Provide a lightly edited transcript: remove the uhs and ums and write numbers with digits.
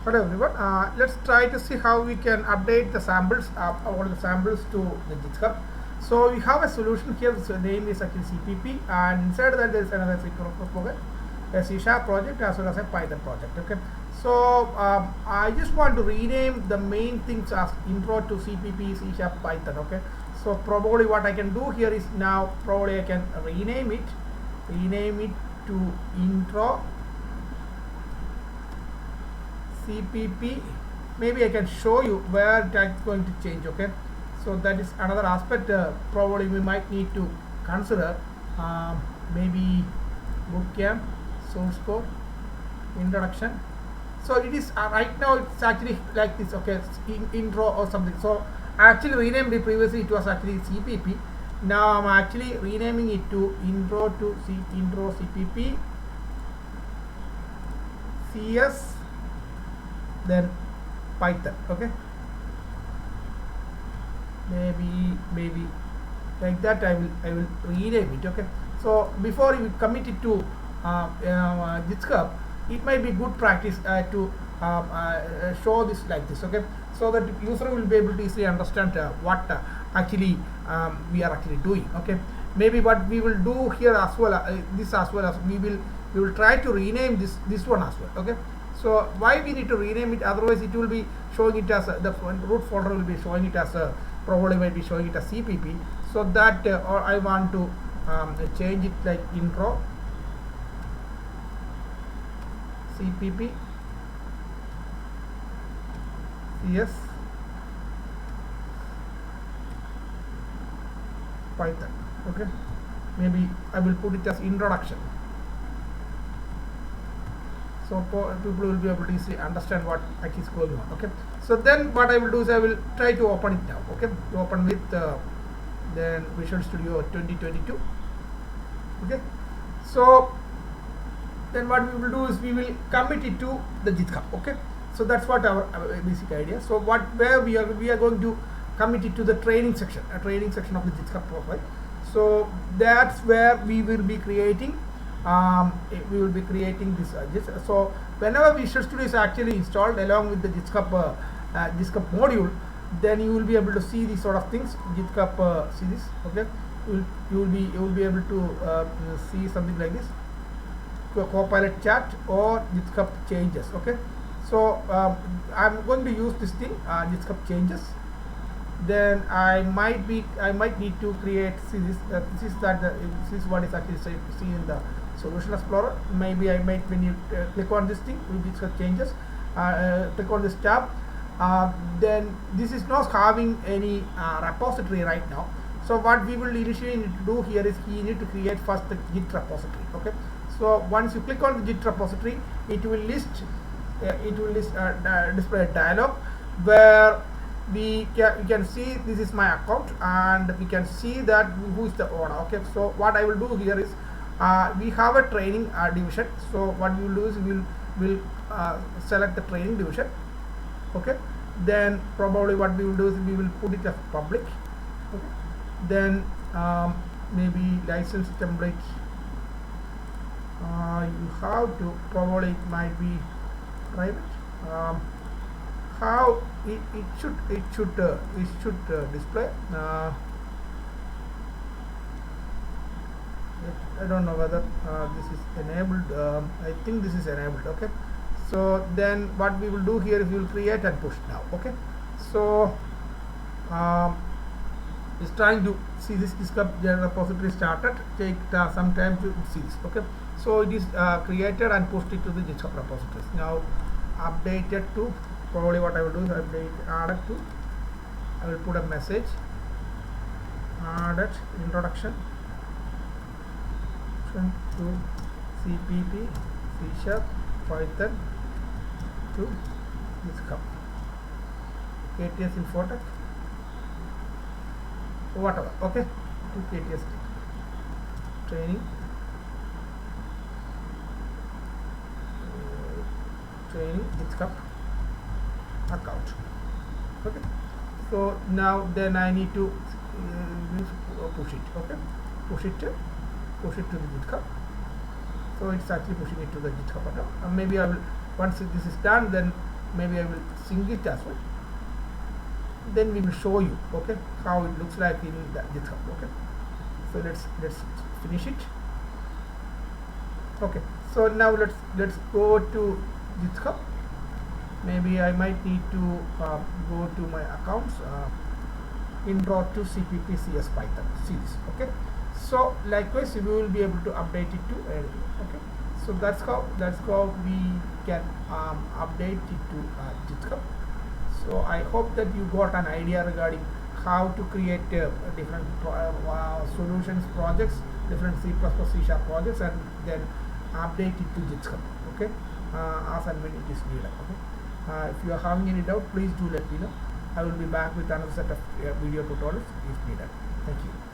Hello everyone. Let's try to see how we can update the samples, all the samples to the GitHub. So we have a solution here. So name is actually CPP, and inside that there is another C project, a C# project as well as a Python project. Okay. So I just want to rename the main things as intro to CPP, C#, Python. Okay. So probably what I can do here is now probably I can rename it to intro CPP. Maybe I can show you where that's going to change. Okay, so that is another aspect probably we might need to consider. Maybe bootcamp, source code, introduction. So it is right now it's actually like this. Okay, intro or something. So I actually renamed it previously. It was actually CPP. Now I'm actually renaming it to intro CPP CS then Python. Okay, maybe like that I will rename it. Okay, so before you commit it to GitHub, it might be good practice to show this like this. Okay, so that user will be able to easily understand what actually we are actually doing. Okay, maybe what we will do here as well, this as well as we will try to rename this one as well. Okay, so why we need to rename it? Otherwise, it will be showing it as the root folder will be showing it as probably might be showing it as CPP. So that or I want to change it like intro CPP CS Python. Okay, maybe I will put it as introduction. So people will be able to easily understand what actually is going on. Okay, so then what I will do is I will try to open it now. Okay, to open with then Visual Studio 2022. Okay, so then what we will do is we will commit it to the GitHub. Okay, so that's what our basic idea. So where we are going to commit it to the training section, a training section of the GitHub profile. So that's where we will be creating this so whenever Visual Studio is actually installed along with the GitHub module, then you will be able to see these sort of things. GitHub see this. Okay, you will be able to see something like this, Copilot chat or GitHub changes. Okay, so I'm going to use this thing, GitHub changes. Then I might need to create, see this this is what is actually see in the Solution Explorer. Maybe I might, when you click on this thing, GitHub changes, click on this tab, then this is not having any repository right now. So what we will initially need to do here is we need to create first the Git repository. Okay, so once you click on the Git repository, it will display a dialog where we can see this is my account and we can see that who is the owner. Okay, so what I will do here is we have a training division. So what we will do is we will select the training division. Okay, then probably what we will do is we will put it as public. Okay, then maybe license template, you have to, probably it might be private. How it should display. I don't know whether this is enabled. I think this is enabled. Okay, so then what we will do here is we will create and push now. Okay, so it's trying to see this GitHub repository started. Take some time to see this. Okay, so it is created and pushed it to the GitHub repositories. Now updated to, probably what I will do is added to, I will put a message, added introduction to CPP C# Python to GitHub, KTS Infotech, whatever. Okay, to KTS training GitHub account. Okay, so now then I need to push it. Okay, push it to the GitHub. So it's actually pushing it to the GitHub account. Maybe I will, once this is done, then maybe I will sync it as well. Then we will show you, okay, how it looks like in the GitHub. Okay, so let's finish it. Okay, so now let's go to GitHub. Maybe I might need to go to my accounts, intro to CPP CS Python series. Okay, so likewise we will be able to update it to anything. Okay, so that's how we can update it to GitHub. So I hope that you got an idea regarding how to create different solutions projects, different C++ C# projects, and then update it to GitHub. Okay, as and when it is needed. Okay, if you are having any doubt, please do let me know. I will be back with another set of video tutorials if needed. Thank you.